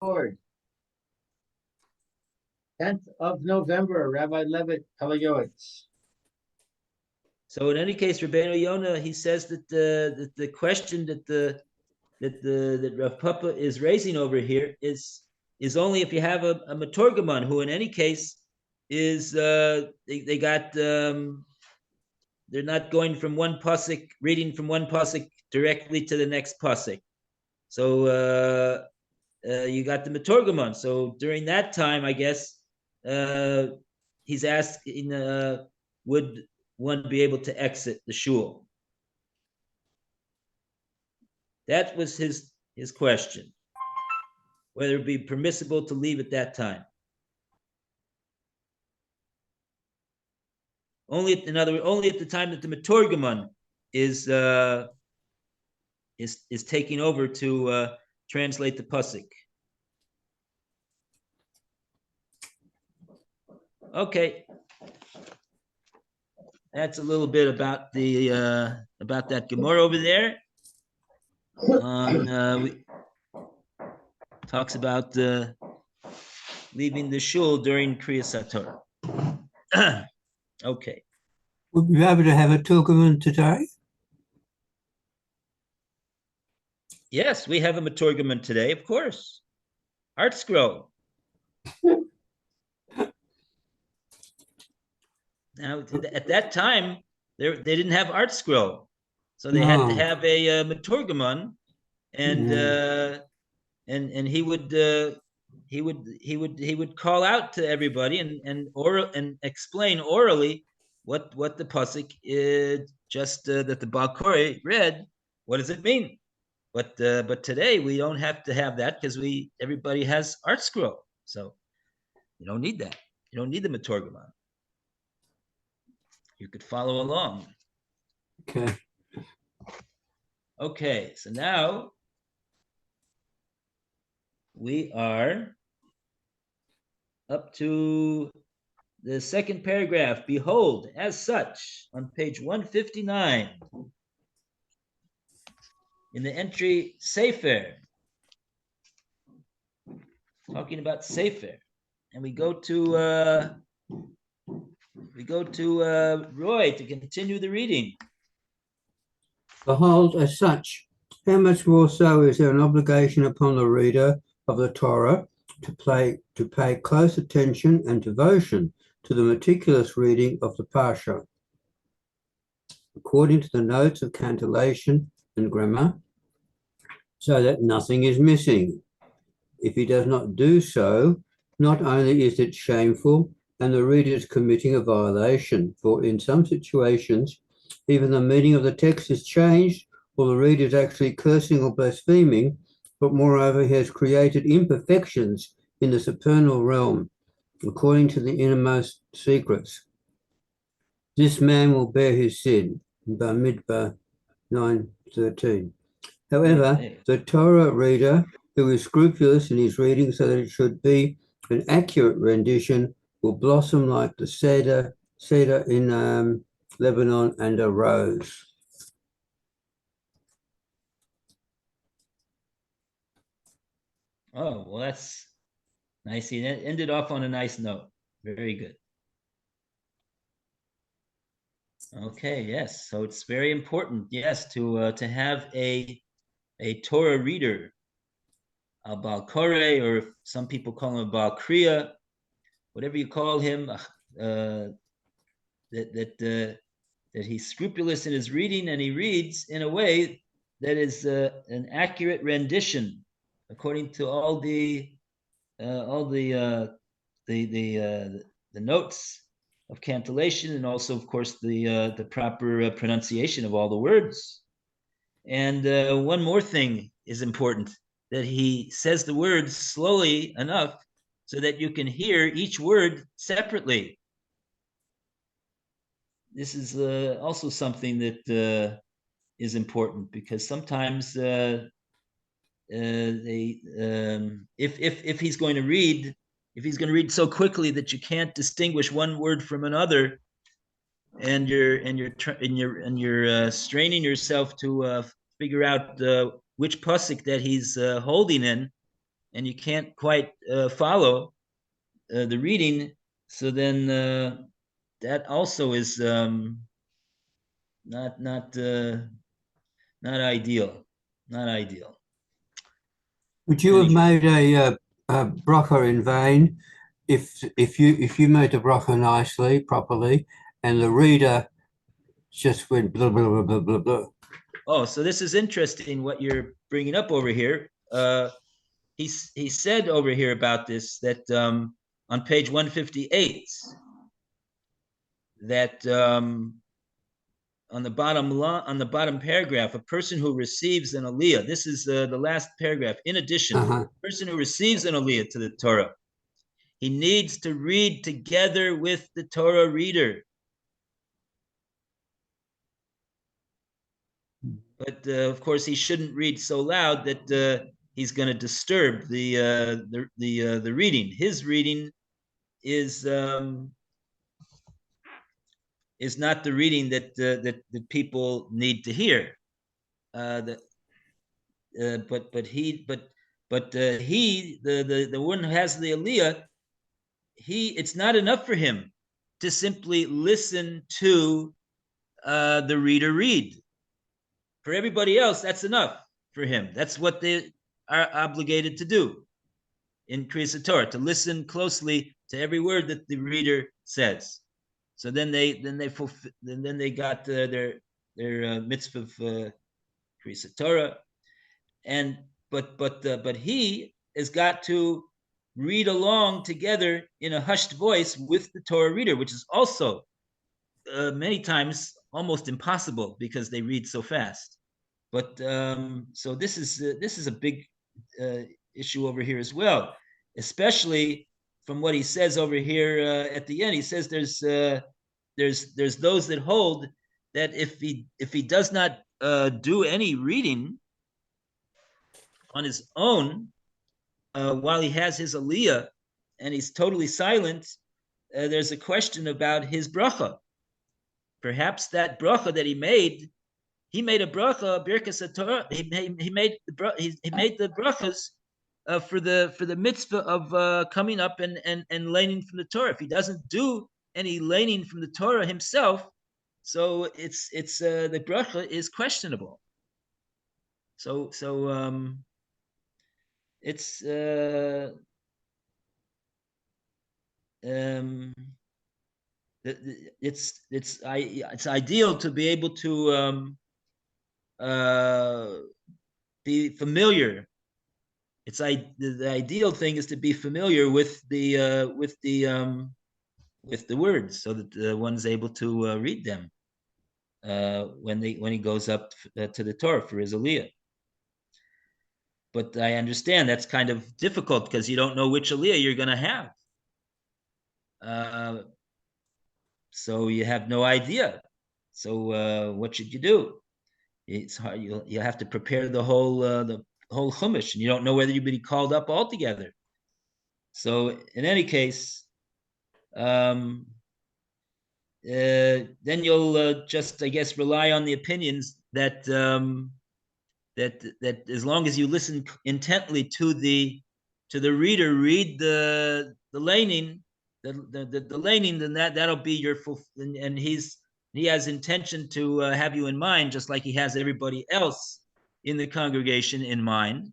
Lord. 10th of November, Rabbi Levitt, Pele Yoetz. So in any case, Rabbeinu Yonah, he says that the question that Rav Papa is raising over here is only if you have a Matorgaman, who in any case is they got they're not going from one pasuk, reading from one pasuk directly to the next pasuk. So you got the Matorgaman. So during that time, I guess he's asking, would one be able to exit the shul? That was his question, whether it be permissible to leave at that time. Only, in other words, only at the time that the Matorgaman is taking over to translate the pasuk. Okay, that's a little bit about the about that Gemara over there. We talks about leaving the shul during Kriyas HaTorah. Okay. Would we be able to have a Turkoman today? Yes, we have a Matorgaman today, of course. Art scroll. Now, at that time, they didn't have art scroll, so they had to have a Matorgaman, and he would call out to everybody and explain orally what the pasuk is, just that the Baal Koreh read. What does it mean? But today we don't have to have that because everybody has art scroll, so you don't need that. You don't need the Matorgaman. You could follow along. Okay. Okay, so now we are up to the second paragraph. Behold, as such, on page 159, in the entry Sefer, talking about Sefer, and we go to Roy to continue the reading. Behold, as such, how much more so is there an obligation upon the reader of the Torah to pay close attention and devotion to the meticulous reading of the Parsha, according to the notes of cantillation and grammar, so that nothing is missing. If he does not do so, not only is it shameful, and the reader is committing a violation, for in some situations, even the meaning of the text is changed, or the reader is actually cursing or blaspheming, but moreover, he has created imperfections in the supernal realm, according to the innermost secrets. This man will bear his sin. Bamidbar 9:13. However, the Torah reader, who is scrupulous in his reading so that it should be an accurate rendition, will blossom like the cedar in Lebanon and a rose. Oh, well, that's nice. He ended off on a nice note. Very good. Okay, yes. So it's very important, yes, to have a Torah reader, a Baal Koreh, or some people call him a Baal Kriya, whatever you call him, that he's scrupulous in his reading, and he reads in a way that is an accurate rendition according to all the notes of cantillation, and also, of course, the proper pronunciation of all the words. And one more thing is important, that he says the words slowly enough so that you can hear each word separately. This is also something that is important, because sometimes if he's going to read so quickly that you can't distinguish one word from another, and you're straining yourself to figure out which pasuk that he's holding in, and you can't quite follow the reading, so then that also is not not ideal, not ideal. Would you have made a bracha in vain if you made the bracha nicely, properly, and the reader just went blah blah blah blah blah blah? Oh, so this is interesting what you're bringing up over here. He said over here about this that on page 158 that on the bottom paragraph, a person who receives an aliyah. This is the last paragraph. In addition, a person who receives an aliyah to the Torah, he needs to read together with the Torah reader. But of course, he shouldn't read so loud that he's going to disturb the reading. His reading is not the reading that people need to hear. But he the one who has the aliyah, it's not enough for him to simply listen to the reader read. For everybody else, that's enough for him. That's what they are obligated to do in Kriyas Torah, to listen closely to every word that the reader says. So then they got their mitzvah of Kriyas Torah, and but he has got to read along together in a hushed voice with the Torah reader, which is also many times almost impossible because they read so fast. But so this is a big issue over here as well, especially from what he says over here at the end. He says there's those that hold that if he does not do any reading on his own while he has his aliyah and he's totally silent, there's a question about his bracha. Perhaps that bracha that he made a bracha, Birkas Torah. He made the brachas for the mitzvah of coming up and learning from the Torah. If he doesn't do any learning from the Torah himself, so it's the bracha is questionable. So it's it's ideal to be able to be familiar. The ideal thing is to be familiar with the words, so that one's able to read them when he goes up to the Torah for his aliyah. But I understand that's kind of difficult because you don't know which aliyah you're going to have. So you have no idea. So what should you do? It's hard. You have to prepare the whole chumash, and you don't know whether you'll be called up altogether. So in any case, then you'll just, I guess, rely on the opinions that that as long as you listen intently to the reader read the laning, the laning, then that'll be your full. And he has intention to have you in mind, just like he has everybody else in the congregation in mind.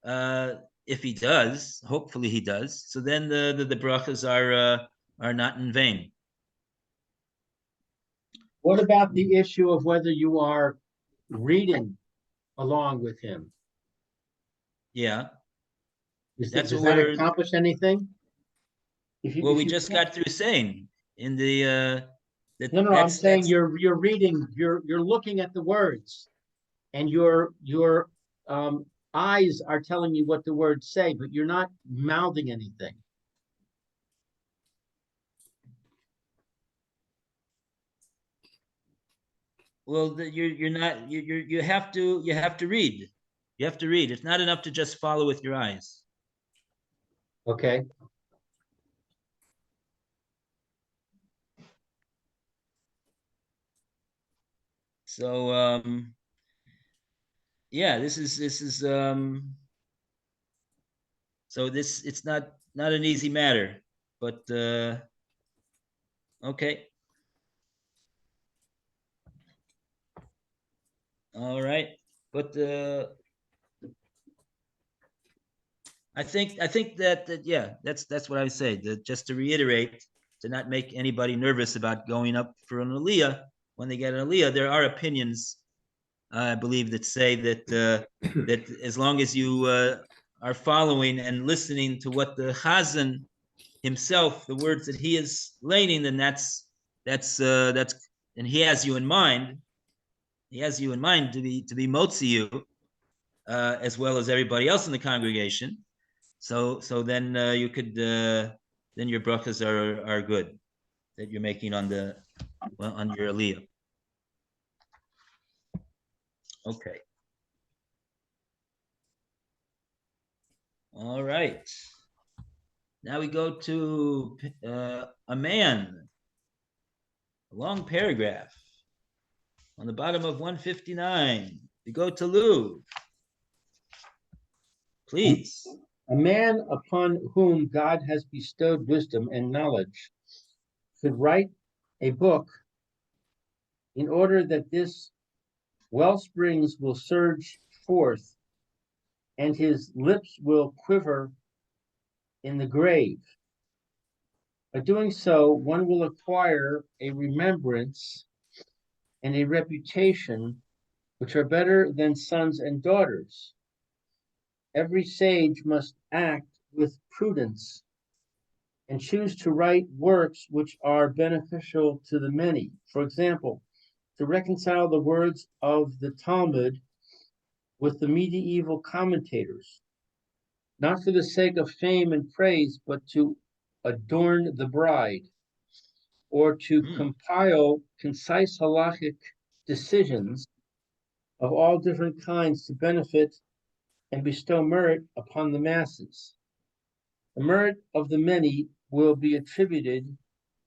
If he does, hopefully he does. So then the brachas are not in vain. What about the issue of whether you are reading along with him? Yeah, Does that accomplish anything? Well, we just got through saying in the that no, I'm saying you're reading, you're looking at the words, and your eyes are telling you what the words say, but you're not mouthing anything. Well, you're not you have to read. You have to read. It's not enough to just follow with your eyes. Okay. So yeah, this is So this, it's not an easy matter, but okay. All right, but I think that yeah, that's what I would say. That just to reiterate, to not make anybody nervous about going up for an aliyah when they get an aliyah. There are opinions, I believe, that say that that as long as you are following and listening to what the chazan himself, the words that he is laying, then that's and he has you in mind. He has you in mind to be motzi you, as well as everybody else in the congregation. So then you could then your brachas are good that you're making on on your aliyah. Okay. All right. Now we go to a man, a long paragraph on the bottom of 159. We go to Lou. Please. A man upon whom God has bestowed wisdom and knowledge should write a book in order that this well springs will surge forth and his lips will quiver in the grave. By doing so, one will acquire a remembrance and a reputation which are better than sons and daughters. Every sage must act with prudence and choose to write works which are beneficial to the many. For example, to reconcile the words of the Talmud with the medieval commentators, not for the sake of fame and praise, but to adorn the bride, or to compile concise halachic decisions of all different kinds to benefit and bestow merit upon the masses. The merit of the many will be attributed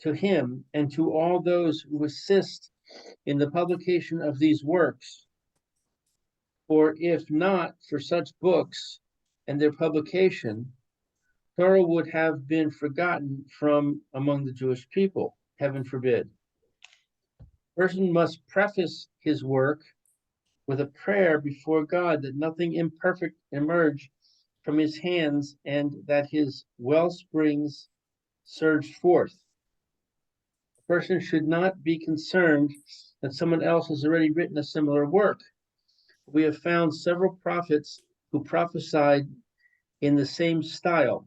to him and to all those who assist in the publication of these works. For if not for such books and their publication, Torah would have been forgotten from among the Jewish people. Heaven forbid. A person must preface his work with a prayer before God that nothing imperfect emerge from his hands and that his well springs surge forth. A person should not be concerned that someone else has already written a similar work. We have found several prophets who prophesied in the same style.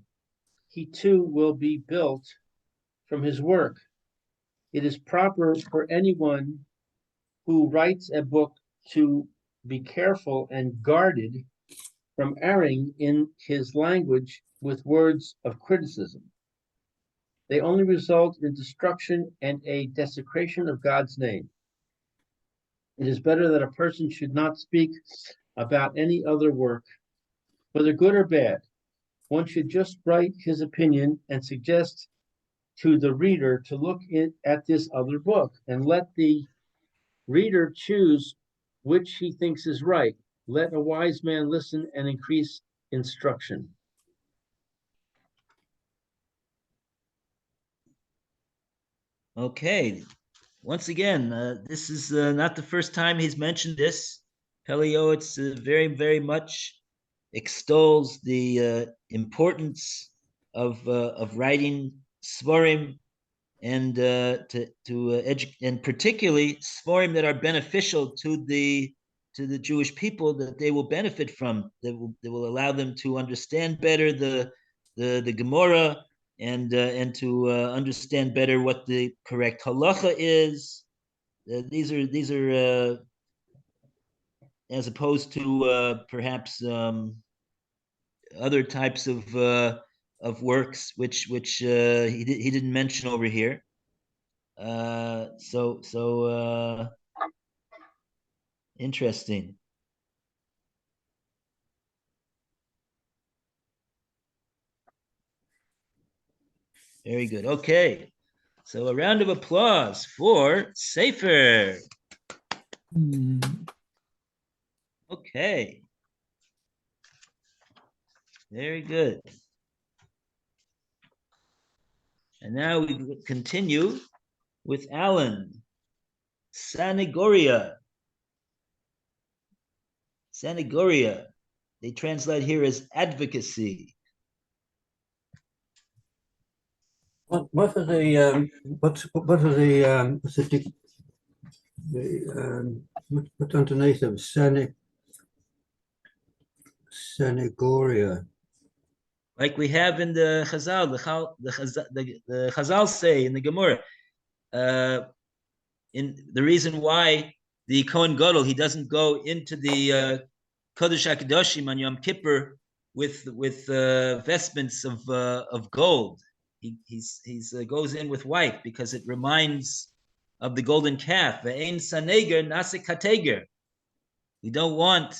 He too will be built from his work. It is proper for anyone who writes a book to be careful and guarded from erring in his language with words of criticism. They only result in destruction and a desecration of God's name. It is better that a person should not speak about any other work, whether good or bad. One should just write his opinion and suggest to the reader to look at this other book and let the reader choose which he thinks is right. Let a wise man listen and increase instruction. Okay. Once again, this is not the first time he's mentioned this. Pele Yoetz very, very much extols the importance of writing svarim and and particularly svarim that are beneficial to the Jewish people, that they will benefit from, that will allow them to understand better the Gemara and to understand better what the correct halacha is. These are as opposed to perhaps other types of works which he didn't mention over here. So interesting. Very good. Okay. So a round of applause for Sefer. Okay. Very good. And now we continue with Alan. Sanagoria. Sanagoria. They translate here as advocacy. What are the what's underneath them? Sanagoria. Like we have in the Chazal, the Chazal say in the Gemara, in the reason why the Kohen Gadol, he doesn't go into the Kodesh HaKadoshim on Yom Kippur with vestments of gold. He goes in with white because it reminds of the golden calf. Ve'ein saneger nase kateger. We don't want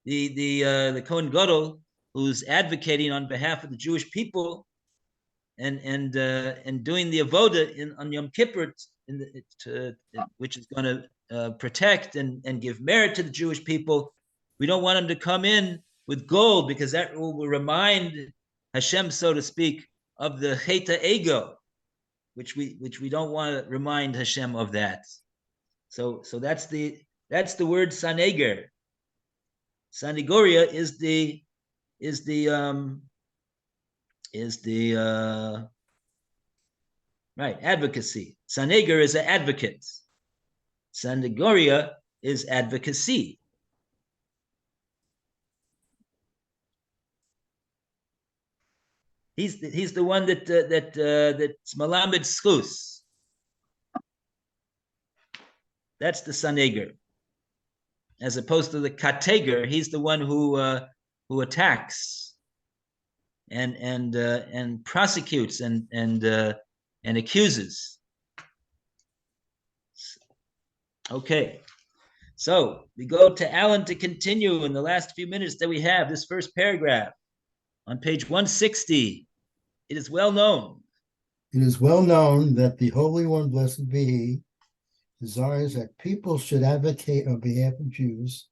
the Kohen Gadol who's advocating on behalf of the Jewish people and doing the avoda on Yom Kippur, which is going to protect and give merit to the Jewish people. We don't want him to come in with gold because that will remind Hashem, so to speak, of the Cheta ego, which we don't want to remind Hashem of that. So that's the word saneger. Sanagoria is the right advocacy. Saneger is an advocate. Sanagoria is advocacy. He's the one that's Malamed Schus. That's the Saneger. As opposed to the Kateger, he's the one who attacks and prosecutes and accuses. Okay, so we go to Alan to continue in the last few minutes that we have this first paragraph on page 160. It is well known. It is well known that the Holy One, blessed be He, desires that people should advocate on behalf of Jews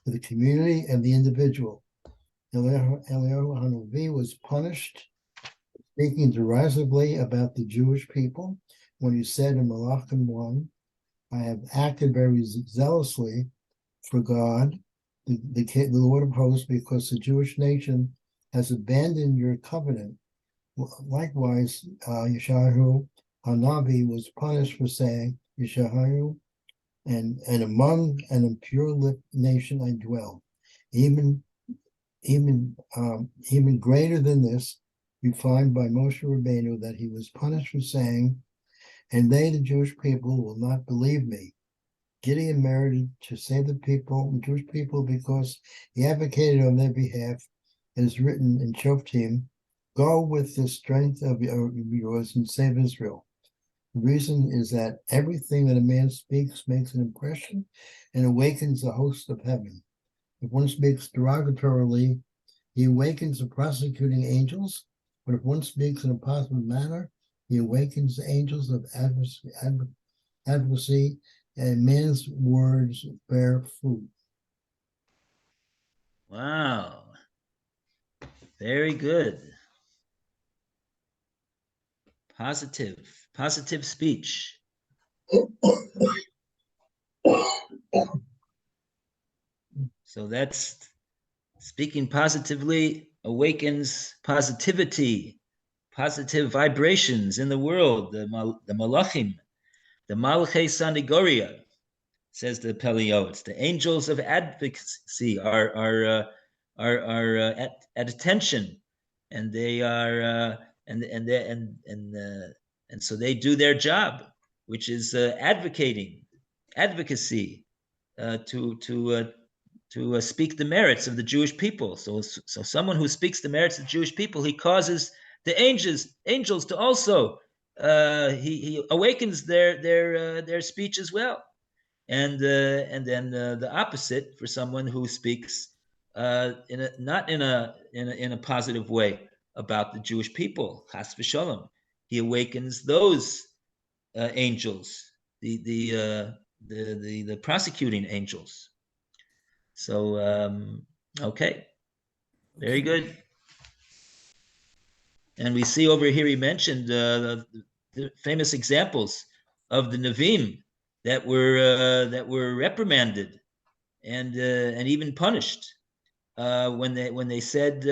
for the community and the individual. Eliyahu Hanavi was punished speaking derisively about the Jewish people when he said in Malachim 1, I have acted very zealously for God, the Lord of hosts, because the Jewish nation has abandoned your covenant. Likewise, Yeshayahu Hanavi was punished for saying, Yeshayahu, and among an impure-lipped nation I dwell. Even greater than this, we find by Moshe Rabbeinu that he was punished for saying, and they, the Jewish people, will not believe me. Gideon merited to save the Jewish people, because he advocated on their behalf, as written in Shoftim, go with the strength of yours and save Israel. The reason is that everything that a man speaks makes an impression and awakens the host of heaven. If one speaks derogatorily, he awakens the prosecuting angels, but if one speaks in a positive manner, he awakens the angels of advocacy, and man's words bear fruit. Wow. Very good. Positive speech. So that's speaking positively awakens positivity, positive vibrations in the world. The malachim, the malchei sanagoria, says the Pele Yoetz. The angels of advocacy are at attention, and they are and so they do their job, which is advocacy to speak the merits of the Jewish people. So someone who speaks the merits of the Jewish people, he causes the angels to also he awakens their speech as well, and then the opposite for someone who speaks not in a positive way about the Jewish people, chas v'shalom. He awakens those angels, the prosecuting angels. So okay, very good. And we see over here, he mentioned the famous examples of the Nevi'im that were reprimanded and even punished when they said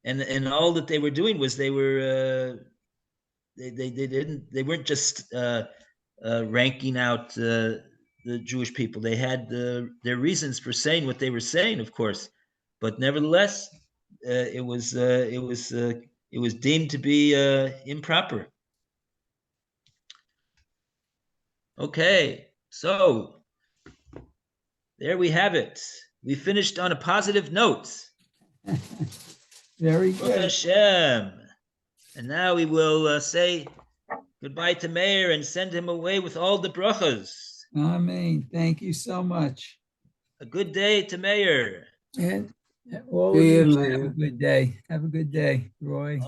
and all that they were doing was they weren't just ranking out the Jewish people. They had their reasons for saying what they were saying, of course, but nevertheless, it was deemed to be improper. Okay, so there we have it. We finished on a positive note. Very Baruch good. Hashem. And now we will say goodbye to Meir and send him away with all the brachas. Amen. Thank you so much. A good day to Meir. And all of See you, you should have Mayor. a good day. Have a good day, Roy.